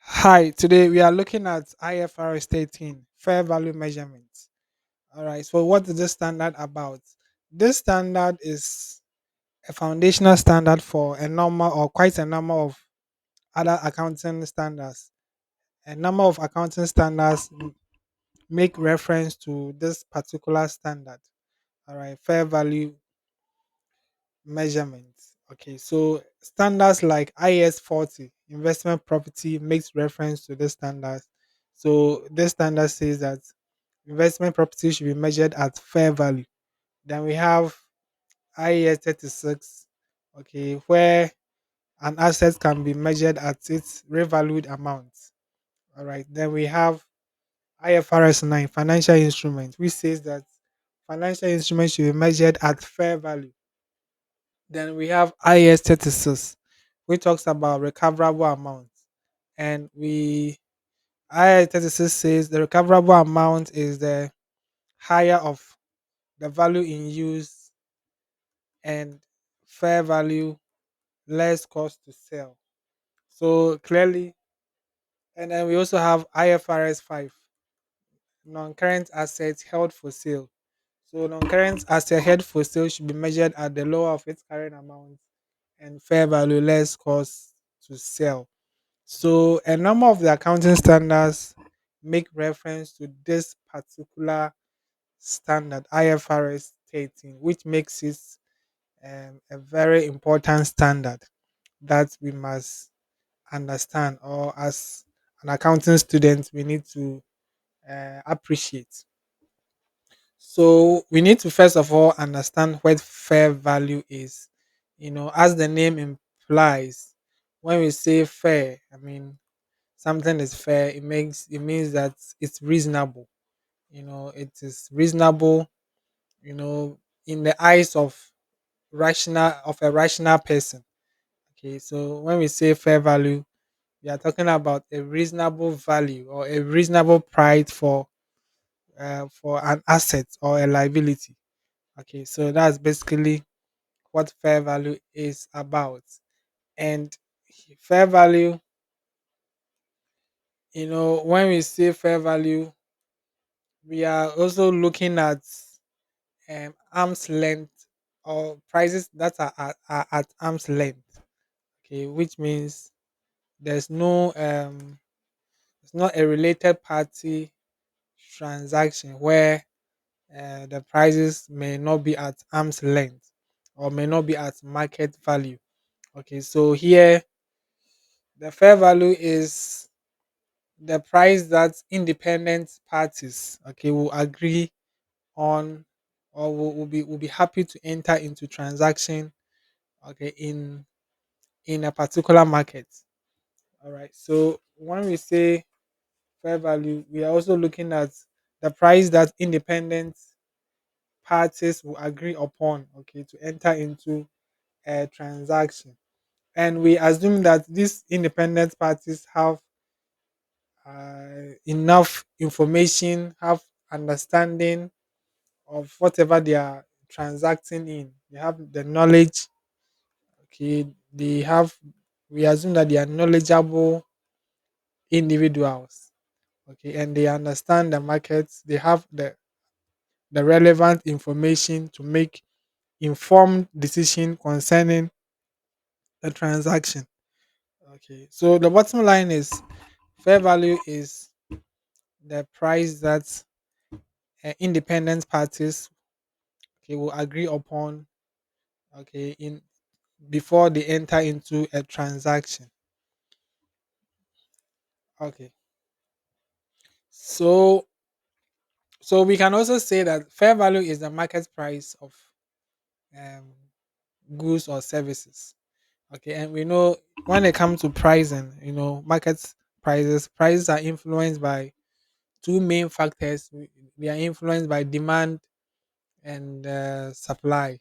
Hi, today we are looking at IFRS 13, fair value measurement. All right, so what is this standard about? This standard is a foundational standard for a number or quite a number of other accounting standards. A number of accounting standards make reference to this particular standard. All right, fair value measurement. Okay, so standards like IS 40, investment property, makes reference to this standard. So this standard says that investment property should be measured at fair value. Then we have IES 36, okay, where an asset can be measured at its revalued amount. All right. Then we have IFRS 9, financial instruments, which says that financial instruments should be measured at fair value. Then we have IES 36, which talks about recoverable amounts. And IES 36 says the recoverable amount is the higher of the value in use and fair value less cost to sell. So clearly, and then we also have IFRS 5, non-current assets held for sale. So non-current asset held for sale should be measured at the lower of its current amount and fair value less cost to sell. So a number of the accounting standards make reference to this particular standard, IFRS 13, which makes it a very important standard that we must understand, or as an accounting student we need to appreciate. So we need to first of all understand what fair value is. As the name implies, when we say fair, I mean something is fair. It means that it's reasonable. It is reasonable. You know, in the eyes of a rational person. Okay, so when we say fair value, we are talking about a reasonable value or a reasonable price for an asset or a liability. Okay, so that's basically what fair value is about. And fair value, when we say fair value, we are also looking at arm's length or prices that are at arm's length. Okay, which means there's no it's not a related party transaction where the prices may not be at arm's length or may not be at market value. Okay, so here the fair value is the price that independent parties, okay, will agree on, or will be happy to enter into transaction, okay, in a particular market. All right, so when we say fair value, we are also looking at the price that independent parties will agree upon, okay, to enter into a transaction. And we assume that these independent parties have enough information, have understanding of whatever they are transacting in. They have the knowledge, okay, they have, we assume that they are knowledgeable individuals, okay, and they understand the markets, they have the relevant information to make informed decision concerning the transaction. Okay, so the bottom line is fair value is the price that independent parties, okay, will agree upon, okay, in before they enter into a transaction. Okay, so we can also say that fair value is the market price of um, goods or services. Okay, and we know when it comes to pricing, market prices are influenced by two main factors. They are influenced by demand and supply.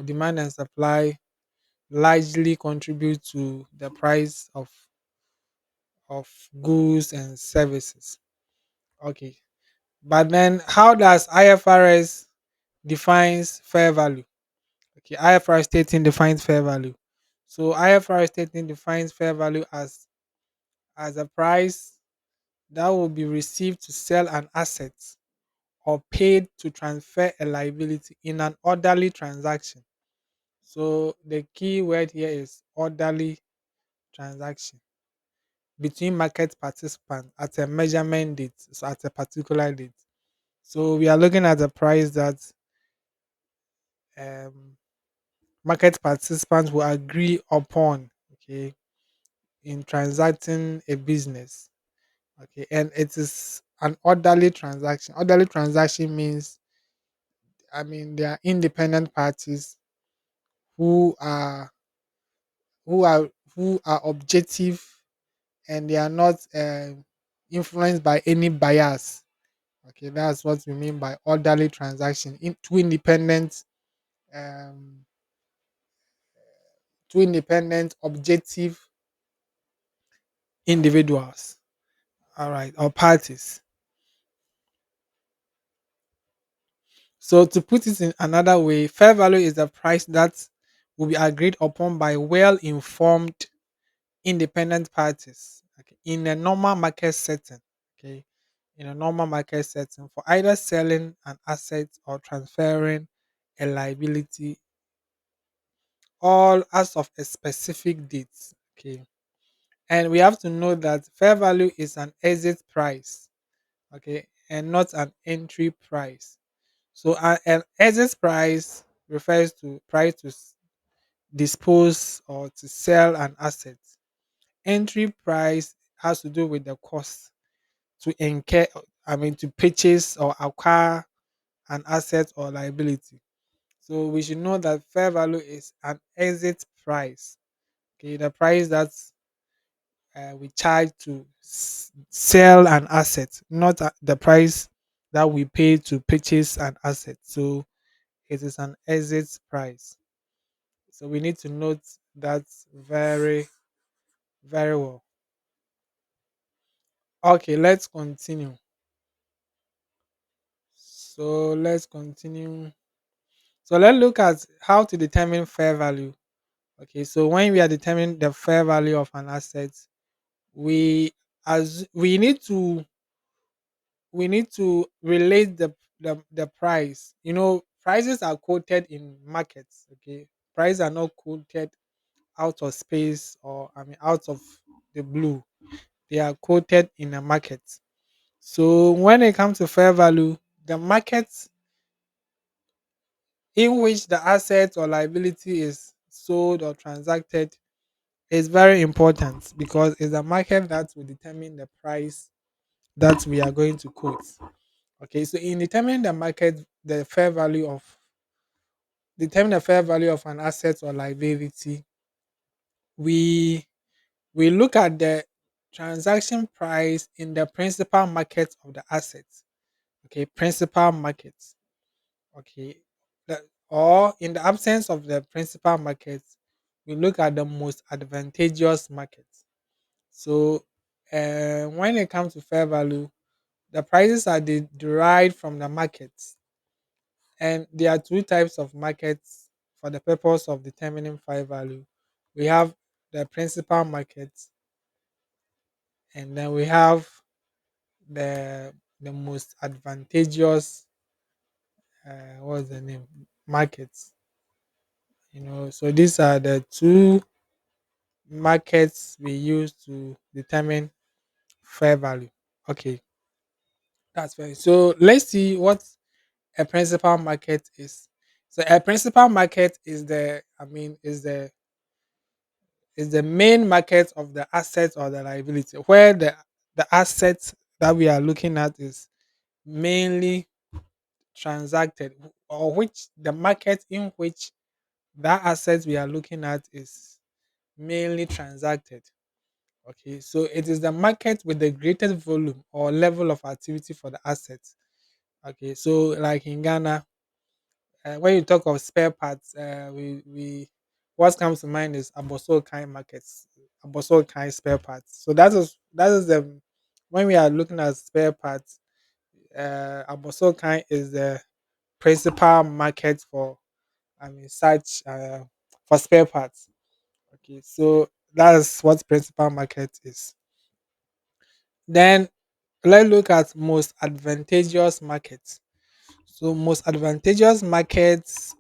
Demand and supply largely contribute to the price of goods and services. Okay, but then how does IFRS defines fair value? Okay, IFRS 13 defines fair value. So IFRS 13 defines fair value as as a price that will be received to sell an asset or paid to transfer a liability in an orderly transaction. So the key word here is orderly transaction between market participants at a measurement date, so at a particular date. So we are looking at a price that um, market participants will agree upon, okay, in transacting a business. Okay, and it is an orderly transaction. Orderly transaction means, they are independent parties who are who are who are objective, and they are not influenced by any bias. Okay, that's what we mean by orderly transaction. In um, two independent, objective individuals. All right, or parties. So to put it in another way, fair value is the price that will be agreed upon by well-informed independent parties, okay, in a normal market setting. Okay, in a normal market setting for either selling an asset or transferring a liability, all as of a specific date. Okay, and we have to know that fair value is an exit price, okay, and not an entry price. So an exit price refers to price to dispose or to sell an asset. Entry price has to do with the cost to incur, to purchase or acquire an asset or liability. So we should know that fair value is an exit price. Okay, the price that we charge to sell an asset, not the price that we pay to purchase an asset. So it is an exit price. So we need to note that very, very well. Okay, let's continue. So let's continue. So let's look at how to determine fair value. Okay, so when we are determining the fair value of an asset, we as we need to relate the price. Prices are quoted in markets. Okay, prices are not quoted out of space, or out of the blue. They are quoted in a market. So when it comes to fair value, the market in which the asset or liability is sold or transacted is very important, because it's the market that will determine the price that we are going to quote. Okay, so in determining the fair value of an asset or liability, we we look at the transaction price in the principal market of the asset. Okay, principal market. Okay, or in the absence of the principal market, we look at the most advantageous market. So when it comes to fair value, the prices are derived from the markets, and there are two types of markets for the purpose of determining fair value. We have the principal market, and then we have the most advantageous, what's the name, markets. So these are the two markets we use to determine fair value. Okay, that's fine. So let's see what a principal market is. So a principal market is the main market of the asset or the liability, where the asset that we are looking at is mainly transacted, or which the market in which that asset we are looking at is mainly transacted. Okay, so it is the market with the greatest volume or level of activity for the asset. Okay, so like in Ghana, when you talk of spare parts, we what comes to mind is Aboso kind markets, Aboso kind spare parts. So that is the when we are looking at spare parts, Aboso kind is the principal market for such for spare parts. Okay, so that's what principal market is. Then let's look at most advantageous markets. So most advantageous markets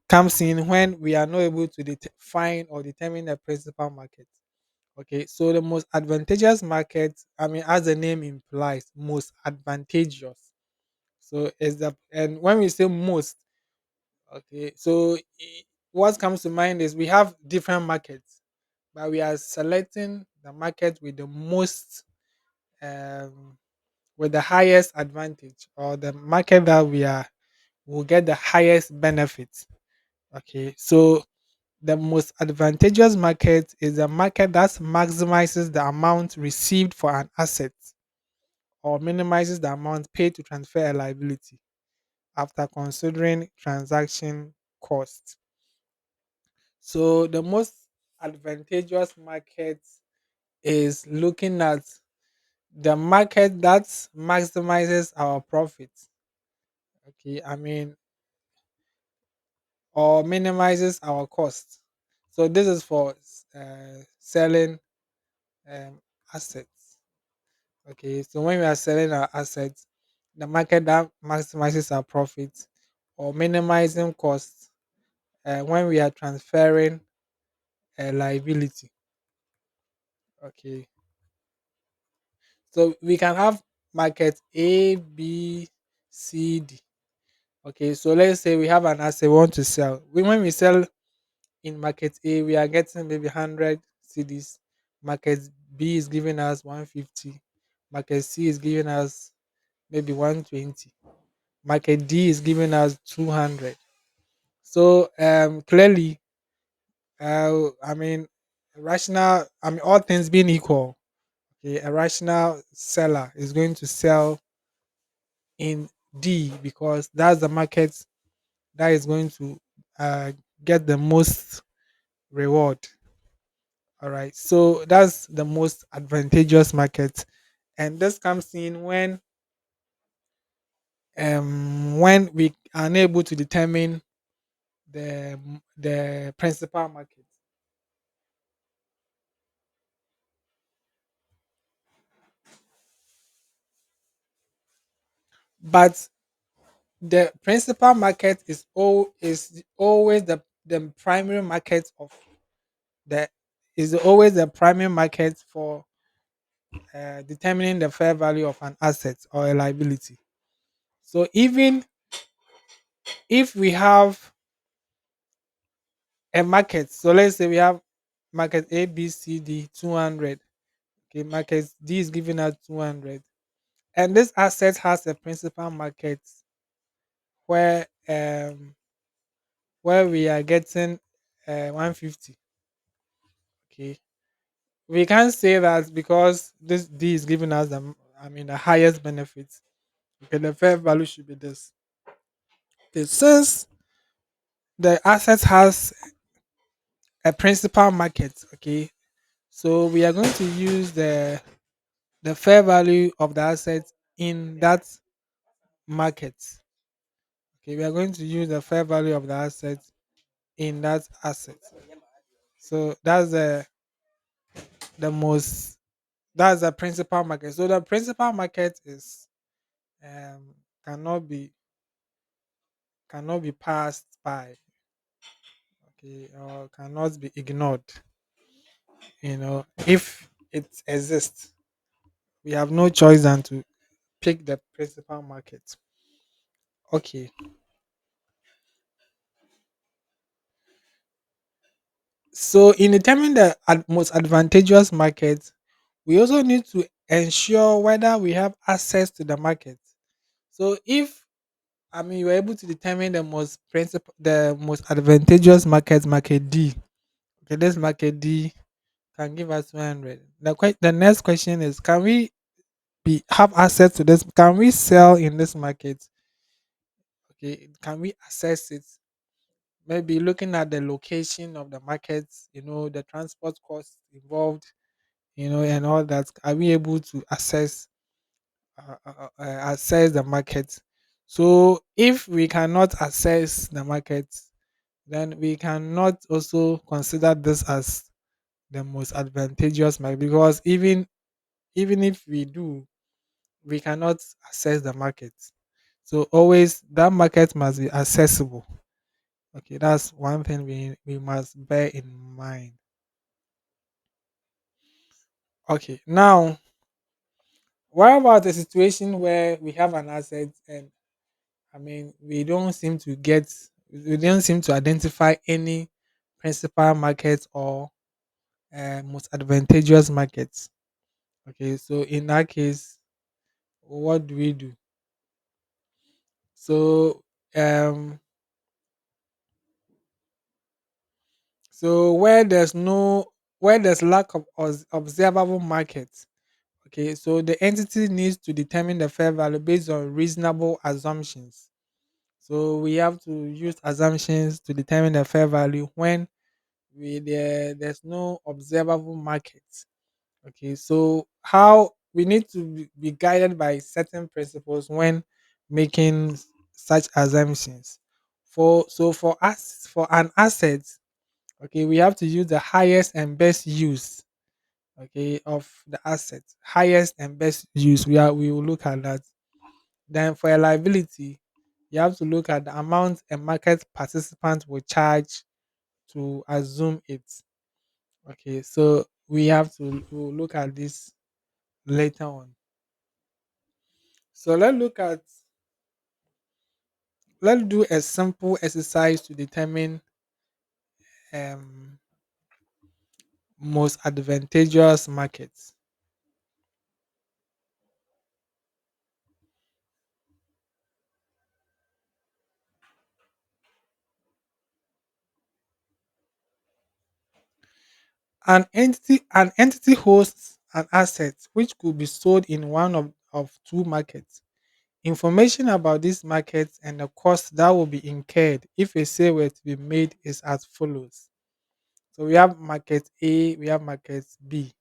comes in when we are not able to find or determine the principal market. Okay, so the most advantageous market, I mean, as the name implies, most advantageous. So is the, and when we say most, okay, so what comes to mind is we have different markets, but we are selecting the market with the most, um, with the highest advantage, or the market that we are will get the highest benefit. Okay, so the most advantageous market is a market that maximizes the amount received for an asset or minimizes the amount paid to transfer a liability after considering transaction costs. So the most advantageous market is looking at the market that maximizes our profit. Okay, I mean, or minimizes our cost. So this is for selling um, assets. Okay, so when we are selling our assets, the market that maximizes our profits or minimizing costs when we are transferring a liability. Okay, so we can have market A, B, C, D. Okay, so let's say we have an asset we want to sell. When we sell in market A, we are getting maybe 100 CDs. Market B is giving us 150. Market C is giving us maybe 120. Market D is giving us 200. So clearly, I mean, rational. I mean, all things being equal, okay, a rational seller is going to sell in D because that's the market that is going to uh, get the most reward. All right, so that's the most advantageous market, and this comes in when we are unable to determine the principal market. But the principal market is always the primary market of the is always the primary market for determining the fair value of an asset or a liability. So even if we have a market, so let's say we have market A, B, C, D, 200. Okay, market D is giving us 200, and this asset has a principal market where we are getting 150. Okay, we can't say that because this D is giving us the highest benefits. Okay, the fair value should be this. Okay, since the asset has a principal market, okay, so we are going to use the fair value of the asset in that market. Okay, we are going to use the fair value of the asset in that asset. So the most that's the principal market. So the principal market is um cannot be cannot be passed by, okay, or cannot be ignored. If it exists, we have no choice than to pick the principal market. Okay, so in determining the most advantageous market, we also need to ensure whether we have access to the market. So if you are able to determine the most advantageous market, market D. Okay, this market D can give us 100. The next question is, can we have access to this? Can we sell in this market? Okay, can we access it? Maybe looking at the location of the market, the transport costs involved, and all that. Are we able to access the market? So if we cannot access the market, then we cannot also consider this as the most advantageous market, because even even if we do, we cannot access the market. So always that market must be accessible. Okay, that's one thing we must bear in mind. Okay, now what about the situation where we have an asset and we don't seem to we don't seem to identify any principal market or most advantageous markets. Okay, so in that case, what do we do? So, um, so where there's lack of observable market. Okay, so the entity needs to determine the fair value based on reasonable assumptions. So we have to use assumptions to determine the fair value when there's no observable market. Okay, so how we need to be guided by certain principles when making such assumptions. For us for an asset, okay, we have to use the highest and best use, okay, of the asset. Highest and best use. We will look at that. Then for a liability, you have to look at the amount a market participant will charge to assume it. Okay, so we'll look at this later on. So let's do a simple exercise to determine um, most advantageous markets. An entity hosts an asset which could be sold in one of two markets. Information about these markets and the cost that will be incurred if a sale were to be made is as follows. So we have market A, we have market B.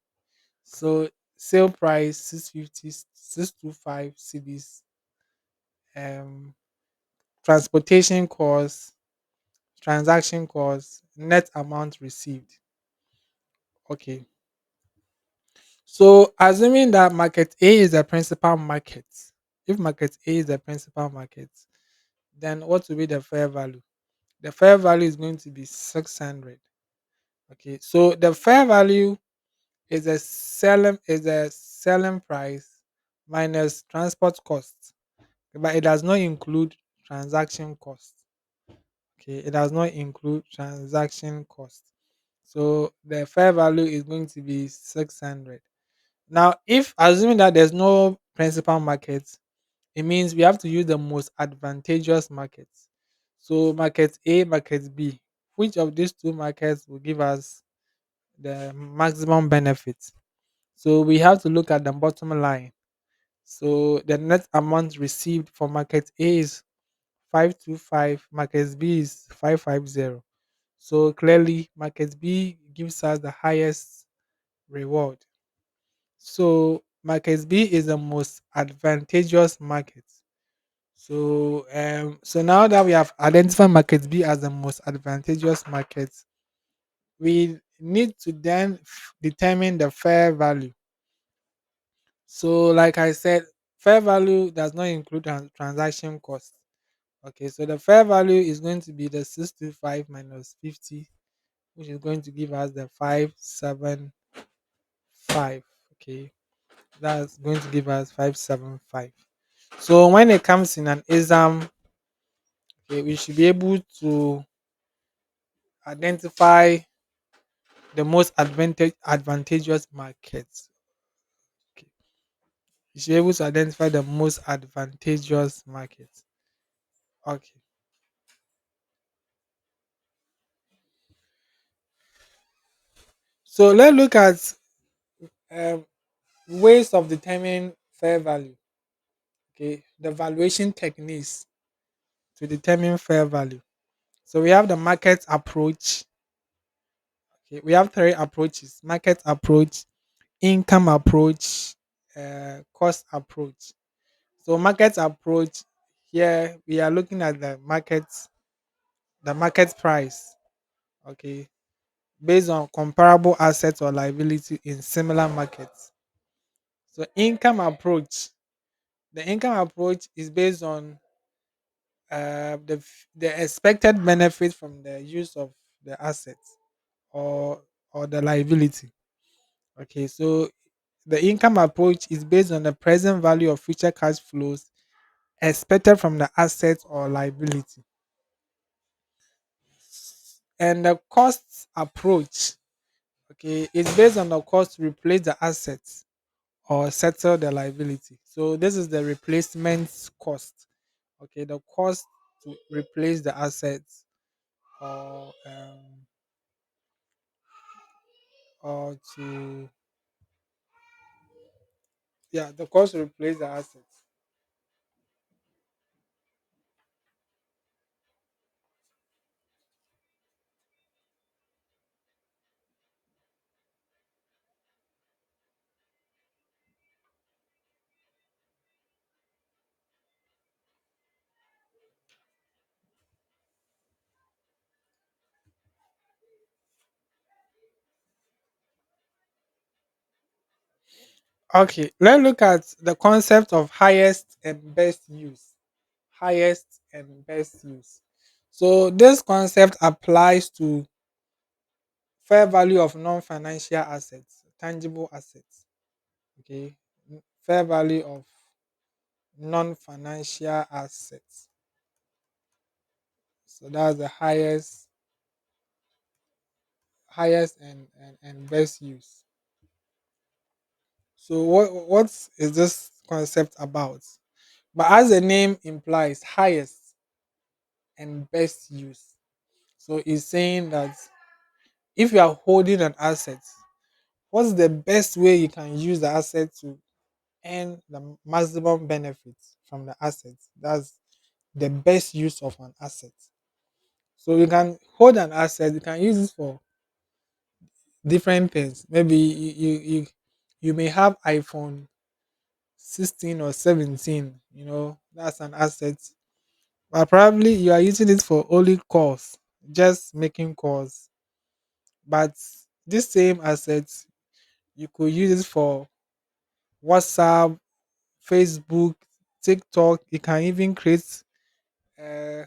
So sale price 650, 625 cedis, um, transportation costs, transaction costs, net amount received. Okay. So assuming that market A is the principal market, if market A is the principal market, then what will be the fair value? The fair value is going to be 600. Okay. So the fair value is a selling price minus transport costs, but it does not include transaction costs. Okay, it does not include transaction costs. So the fair value is going to be 600. Now, if assuming that there's no principal market, it means we have to use the most advantageous markets. So market A, market B. Which of these two markets will give us the maximum benefit? So we have to look at the bottom line. So the net amount received for market A is 525, market B is 550. So clearly, market B gives us the highest reward. So market B is the most advantageous market. So now that we have identified market B as the most advantageous market, we need to then determine the fair value. So, like I said, fair value does not include transaction cost. Okay, so the fair value is going to be the 625 minus 50, which is going to give us the 575. Okay, that's going to give us 575. So when it comes in an exam, okay, we should be able to identify the most advantageous markets. Okay, you should be able to identify the most advantageous markets. Okay, so let's look at um, ways of determining fair value. Okay, the valuation techniques to determine fair value. So we have the market approach. Okay, we have three approaches: market approach, income approach, cost approach. So market approach, here we are looking at the market price. Okay, based on comparable assets or liability in similar markets. So income approach. The income approach is based on the expected benefit from the use of the assets or the liability. Okay, so the income approach is based on the present value of future cash flows expected from the asset or liability. And the cost approach, okay, is based on the cost to replace the assets or settle the liability. So this is the replacement cost. Okay, the cost to replace the assets or to the cost to replace the assets. Okay, let's look at the concept of highest and best use. Highest and best use. So this concept applies to fair value of non-financial assets, tangible assets. Okay, fair value of non-financial assets. So that's the highest and best use. So what is this concept about? But as the name implies, highest and best use. So it's saying that if you are holding an asset, what's the best way you can use the asset to earn the maximum benefits from the asset? That's the best use of an asset. So you can hold an asset, you can use it for different things. Maybe you may have iPhone 16 or 17, that's an asset. But probably you are using it for only calls, just making calls. But this same asset, you could use it for WhatsApp, Facebook, TikTok. You can even uh,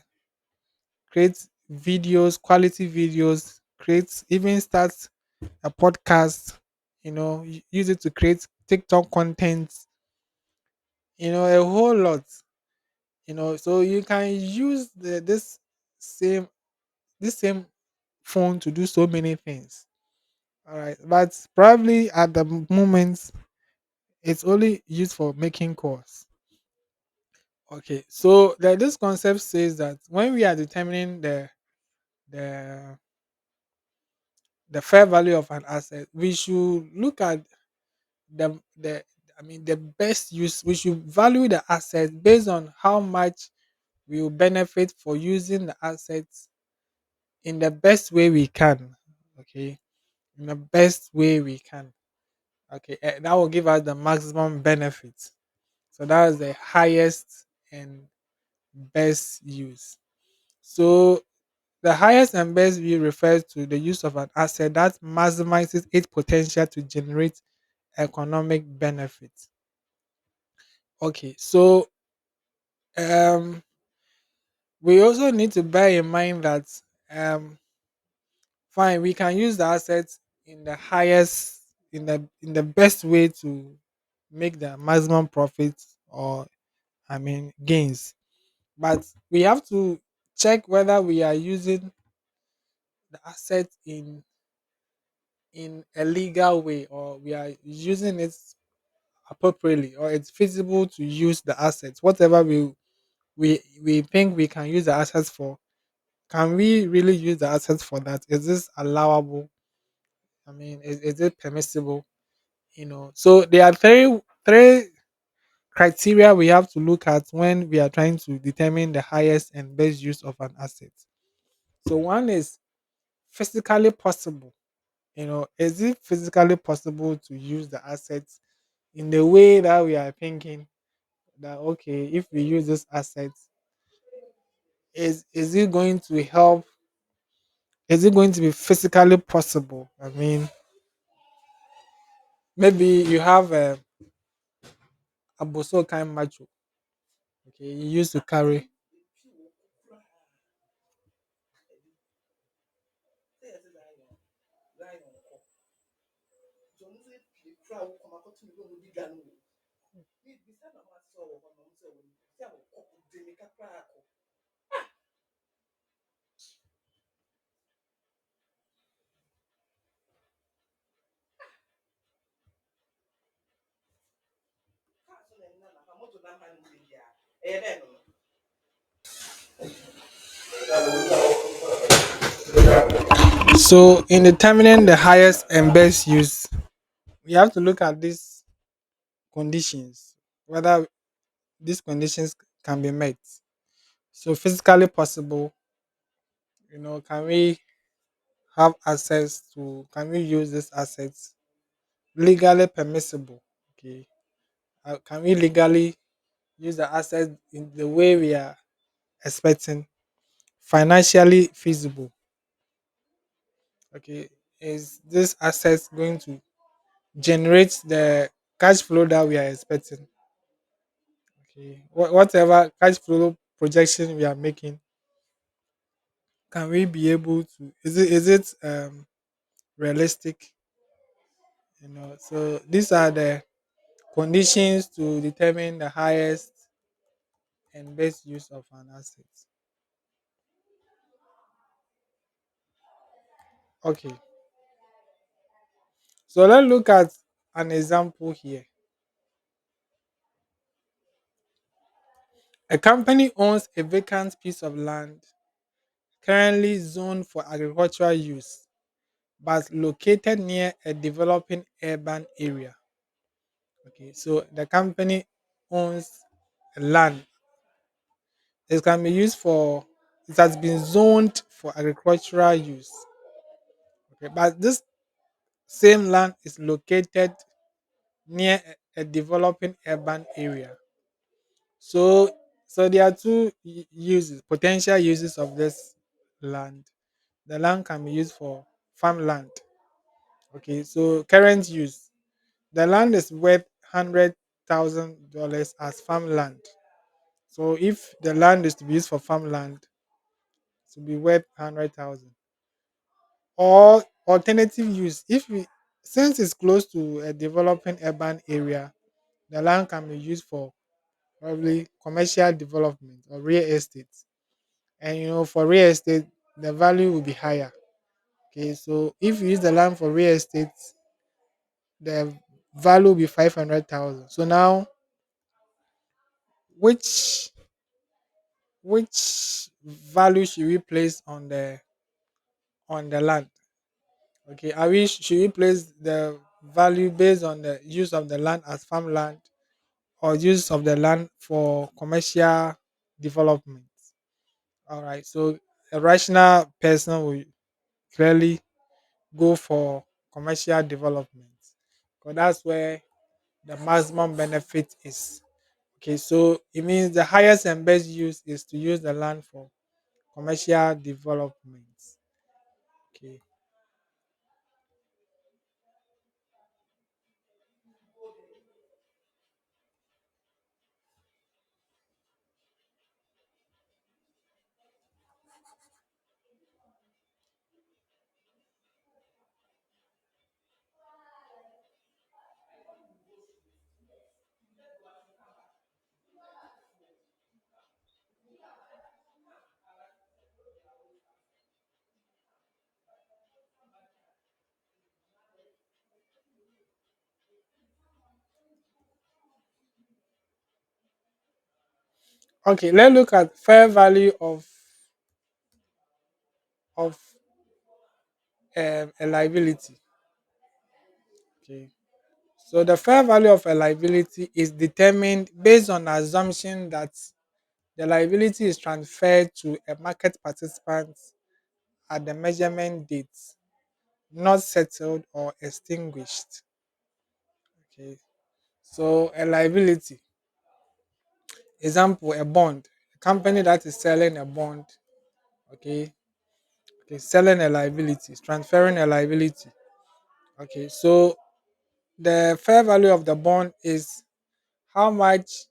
create videos, quality videos, create even start a podcast. Use it to create TikTok content. A whole lot. So you can use same this same phone to do so many things. All right, but probably at the moment it's only used for making calls. Okay, so this concept says that when we are determining the the fair value of an asset, we should look at the the best use. We should value the asset based on how much we will benefit for using the assets in the best way we can. Okay, in the best way we can. Okay, that will give us the maximum benefit. So that is the highest and best use. So the highest and best view refers to the use of an asset that maximizes its potential to generate economic benefit. Okay, so um, we also need to bear in mind that um, fine, we can use the assets in the highest, in the best way to make the maximum profit or gains, but we have to check whether we are using the asset in a legal way or we are using it appropriately or it's feasible to use the assets whatever we think we can use the assets for. Can we really use the assets for that? Is this allowable? Is it permissible? So there are three criteria we have to look at when we are trying to determine the highest and best use of an asset. So one is physically possible. Is it physically possible to use the assets in the way that we are thinking that okay, if we use this asset, is it going to help? Is it going to be physically possible? Maybe you have aboso kind macho. Okay, you used to carry. So in determining the highest and best use, we have to look at these conditions, whether these conditions can be met. So physically possible, can we have access to, can we use these assets? Legally permissible, okay. Can we legally use the assets in the way we are expecting? Financially feasible, okay. Is this asset going to generate the cash flow that we are expecting? Okay, whatever cash flow projection we are making, can we be able to? Is it realistic? So these are the conditions to determine the highest and best use of an asset. Okay, so let's look at an example here. A company owns a vacant piece of land currently zoned for agricultural use, but located near a developing urban area. Okay, so the company owns a land. It can be used for. It has been zoned for agricultural use. Okay, but this same land is located near a developing urban area. So, so there are two uses, potential uses of this land. The land can be used for farmland. Okay, so current use, the land is worth $100,000 as farmland. So if the land is to be used for farmland, to be worth 100,000. Or alternative use, if we, since it's close to a developing urban area, the land can be used for probably commercial development or real estate. And for real estate, the value will be higher. Okay, so if you use the land for real estate, the value will be 500,000. So now, which which value should we place on the land? Okay, should we place the value based on the use of the land as farmland or use of the land for commercial development? All right, so a rational person will clearly go for commercial development because that's where the maximum benefit is. Okay, so it means the highest and best use is to use the land for commercial development. Okay. Okay, let's look at fair value of a liability. Okay. So the fair value of a liability is determined based on the assumption that the liability is transferred to a market participant at the measurement date, not settled or extinguished. Okay. So a liability, example, a bond, a company that is selling a bond, okay, okay, selling a liability, is transferring a liability. Okay, so the fair value of the bond is how much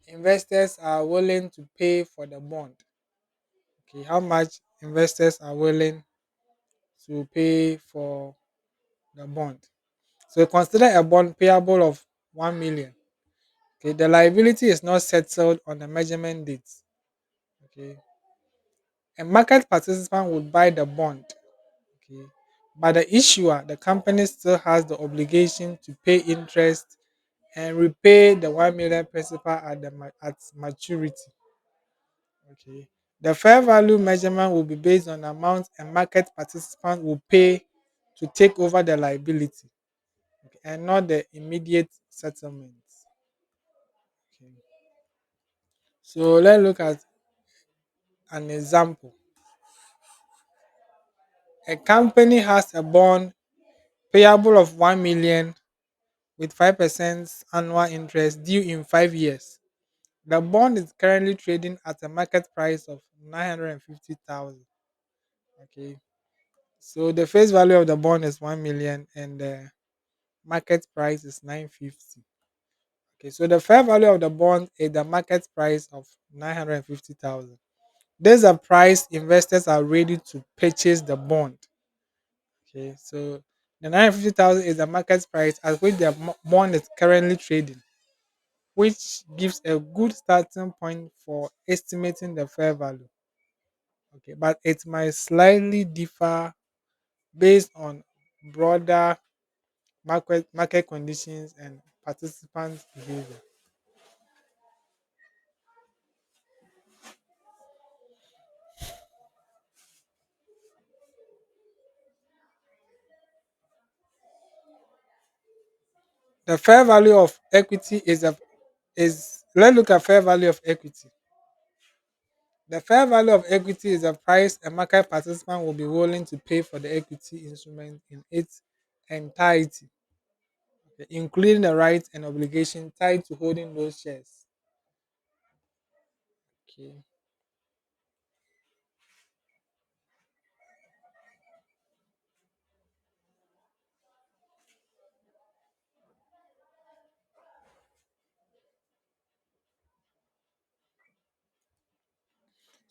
investors are willing to pay for the bond. Okay, how much investors are willing to pay for the bond. So consider a bond payable of 1 million. Okay, the liability is not settled on the measurement date. Okay, a market participant would buy the bond. Okay, but the issuer, the company, still has the obligation to pay interest and repay the 1 million principal at maturity. Okay, the fair value measurement will be based on the amount a market participant will pay to take over the liability, okay, and not the immediate settlement. Okay. So let's look at an example. A company has a bond payable of 1 million with 5% annual interest due in 5 years. The bond is currently trading at a market price of 950,000. Okay. So the face value of the bond is 1 million and the market price is 950. Okay. So the fair value of the bond is the market price of 950,000. This is a price investors are ready to purchase the bond. Okay, so the 950,000 is the market price at which the bond is currently trading, which gives a good starting point for estimating the fair value. Okay, but it might slightly differ based on broader market conditions and participants' behavior. The fair value of equity is let's look at fair value of equity. The fair value of equity is the price a market participant will be willing to pay for the equity instrument in its entirety, okay, including the rights and obligation tied to holding those shares. Okay.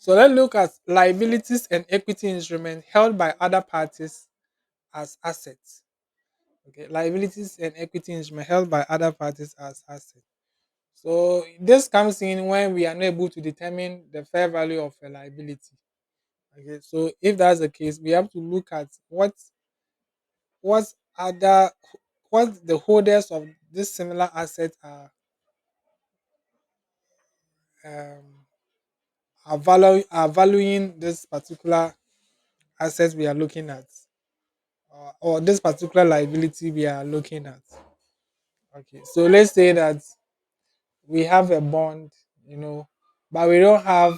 So let's look at liabilities and equity instruments held by other parties as assets. Okay, liabilities and equity instruments held by other parties as assets. So this comes in when we are not able to determine the fair value of a liability. Okay, so if that's the case, we have to look at what other what the holders of this similar asset um, are valuing this particular asset we are looking at, or this particular liability we are looking at. Okay, so let's say that we have a bond, but we don't have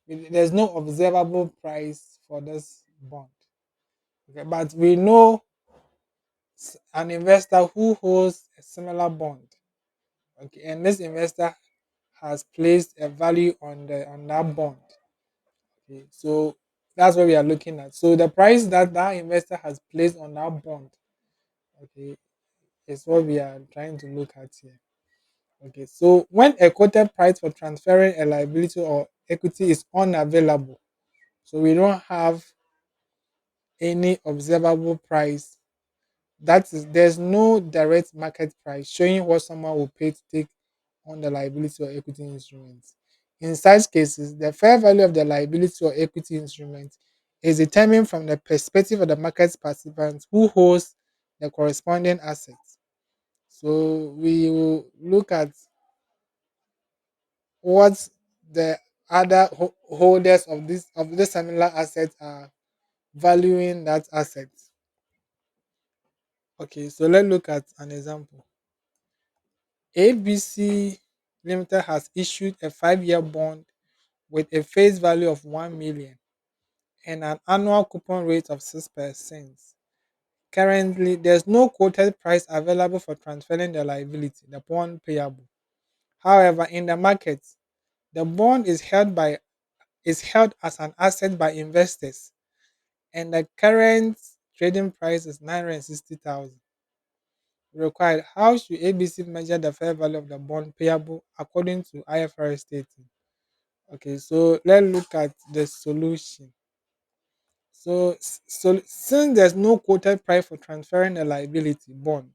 there's no observable price for this bond. Okay, but we know an investor who holds a similar bond. Okay, and this investor has placed a value on that bond. Okay, so that's what we are looking at. So the price that that investor has placed on that bond, okay, is what we are trying to look at here. Okay, so when a quoted price for transferring a liability or equity is unavailable, so we don't have any observable price. That is, there's no direct market price showing what someone will pay to take on the liability or equity instruments. In such cases, the fair value of the liability or equity instrument is determined from the perspective of the market participant who holds the corresponding assets. So we will look at what the other holders of this similar assets are valuing that asset. Okay, so let's look at an example. ABC Limited has issued a 5-year bond with a face value of 1 million and an annual coupon rate of 6%. Currently, there's no quoted price available for transferring the liability, the bond payable. However, in the market, the bond is held as an asset by investors, and the current trading price is 960,000. required. How should ABC measure the fair value of the bond payable according to IFRS stating? Okay, so let's look at the solution. So since there's no quoted price for transferring a liability bond,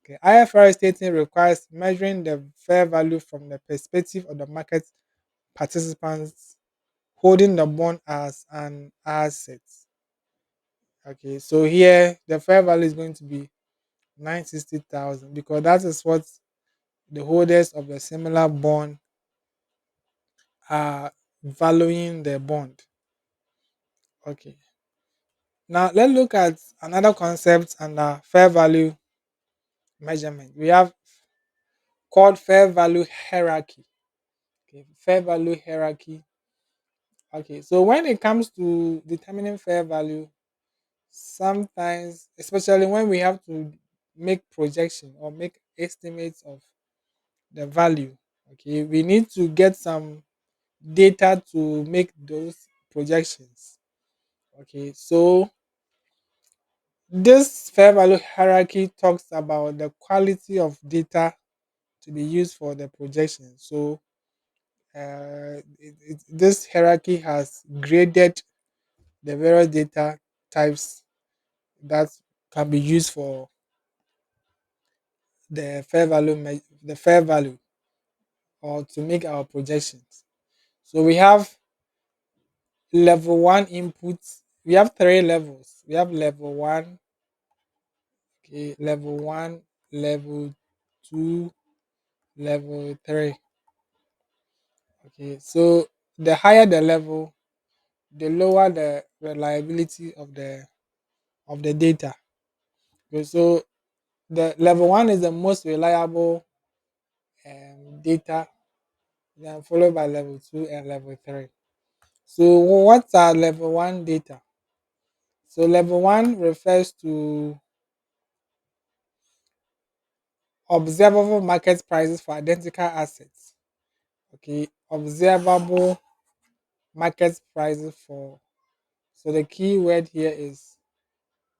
okay, IFRS stating requires measuring the fair value from the perspective of the market participants holding the bond as an asset. Okay, so here the fair value is going to be 960,000 because that is what the holders of a similar bond are valuing the bond. Okay, now let's look at another concept under fair value measurement. We have called fair value hierarchy. Okay, fair value hierarchy. Okay, so when it comes to determining fair value, sometimes, especially when we have to make projection or make estimates of the value, okay, we need to get some data to make those projections. Okay, so this fair value hierarchy talks about the quality of data to be used for the projection. So this hierarchy has graded the various data types that can be used for the fair value or to make our projections. So we have level one inputs. We have three levels. We have level one, okay, level one, level two, level three. Okay, so the higher the level, the lower the reliability of the data. Okay, so the level one is the most reliable data, then followed by level two and level three. So what are level one data? So level one refers to observable market prices for identical assets. Okay, observable market prices for, so the key word here is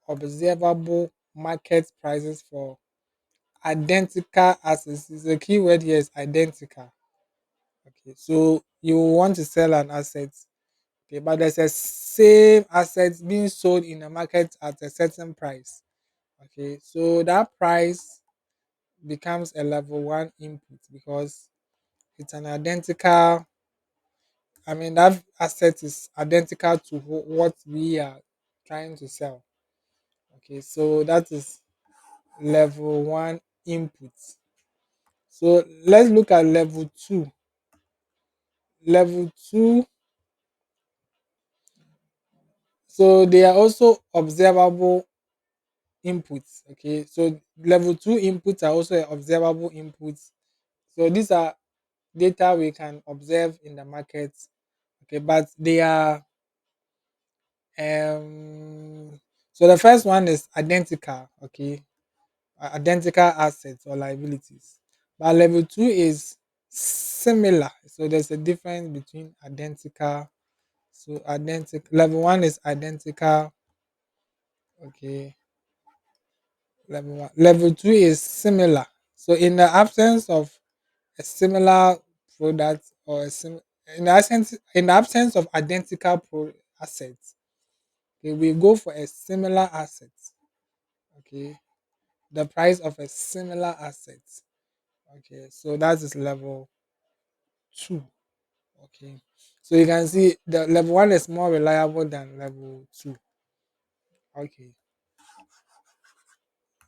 observable market prices for identical assets. The key word here is identical. Okay, so you want to sell an asset, okay, but there's a same asset being sold in the market at a certain price. Okay, so that price becomes a level one input because it's an identical, I mean, that asset is identical to what we are trying to sell. Okay, so that is level one input. So let's look at level two. Level two, so they are also observable inputs. Okay, so level two inputs are also observable inputs. So these are data we can observe in the market. Okay, but they are so the first one is identical. Okay, identical assets or liabilities. But level two is similar. So there's a difference between identical. So identical level one is identical. Okay, level one. Level two is similar. So in the absence of a similar product or in the absence of identical assets, okay, we go for a similar asset. Okay, the price of a similar asset. Okay, so that is level two. Okay, so you can see the level one is more reliable than level two. Okay,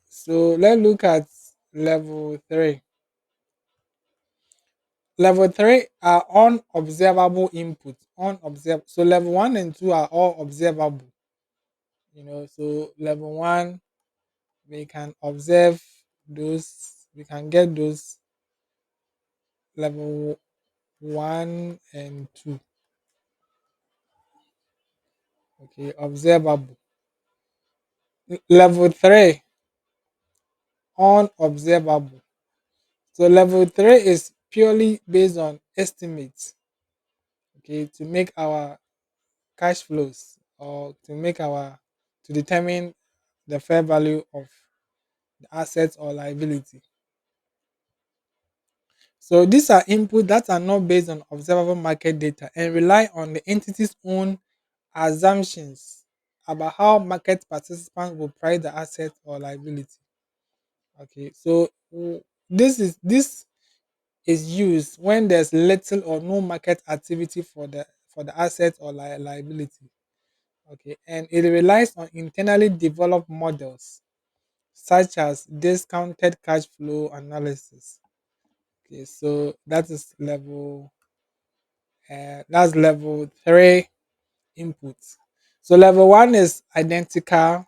so let's look at level three. Level three are unobservable input. Unobserved. So level one and two are all observable. So level one we can observe those. We can get those level one and two. Okay, observable. Level three unobservable. So level three is purely based on estimates. Okay, to make our cash flows or to determine the fair value of the assets or liability. So these are inputs that are not based on observable market data and rely on the entity's own assumptions about how market participants will price the asset or liability. Okay, so this is used when there's little or no market activity for the asset or liability. Okay, and it relies on internally developed models such as discounted cash flow analysis. Okay, so that's level three inputs. So level one is identical,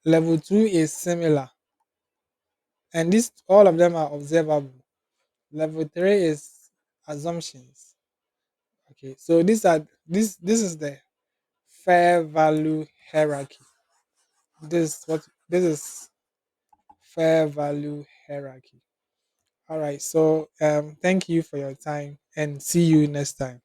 level two is similar, and this all of them are observable. Level three is assumptions. Okay, so this is the fair value hierarchy. This is fair value hierarchy. All right, so thank you for your time and see you next time.